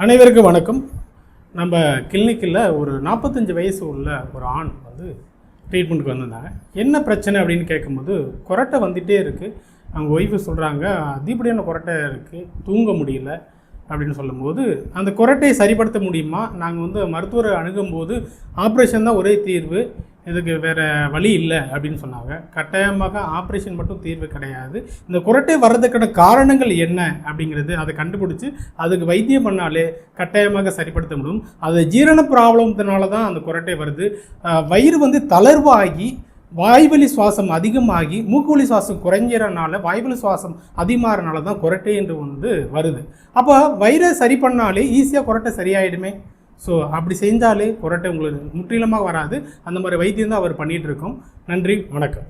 அனைவருக்கும் வணக்கம். நம்ம கிளினிக்கில் ஒரு 45 வயசு உள்ள ஒரு ஆண் வந்து ட்ரீட்மெண்ட்டுக்கு வந்திருந்தாங்க. என்ன பிரச்சனை அப்படின்னு கேட்கும்போது, கொரட்டை வந்துகிட்டே இருக்குது. அவங்க ஒய்ஃபு சொல்கிறாங்க, அதிகப்படியான கொரட்டை இருக்குது, தூங்க முடியல அப்படின்னு சொல்லும்போது, அந்த கொரட்டையை சரிப்படுத்த முடியுமா? நாங்கள் வந்து மருத்துவரை அணுகும்போது ஆப்ரேஷன் தான் ஒரே தீர்வு, இதுக்கு வேறு வழி இல்லை அப்படின்னு சொன்னாங்க. கட்டாயமாக ஆப்ரேஷன் மட்டும் தீர்வு கிடையாது. இந்த குரட்டை வர்றதுக்கான காரணங்கள் என்ன அப்படிங்கிறது அதை கண்டுபிடிச்சி அதுக்கு வைத்தியம் பண்ணாலே கட்டாயமாக சரிப்படுத்த முடியும். அது ஜீரண ப்ராப்ளத்தினால தான் அந்த குரட்டை வருது. வயிறு வந்து தளர்வாகி வாய்வழி சுவாசம் அதிகமாகி மூக்குவழி சுவாசம் குறைஞ்சிறனால வாய்வழி சுவாசம் அதிகமாகறனால தான் குரட்டை என்று வந்து வருது. அப்போ வயிறை சரி பண்ணாலே ஈஸியாக குரட்டை சரியாயிடுமே. ஸோ அப்படி செஞ்சாலே குரட்டை உங்களுக்கு முற்றிலுமாக வராது. அந்த மாதிரி வைத்தியம் தான் அவர் பண்ணிகிட்டு இருக்கோம். நன்றி, வணக்கம்.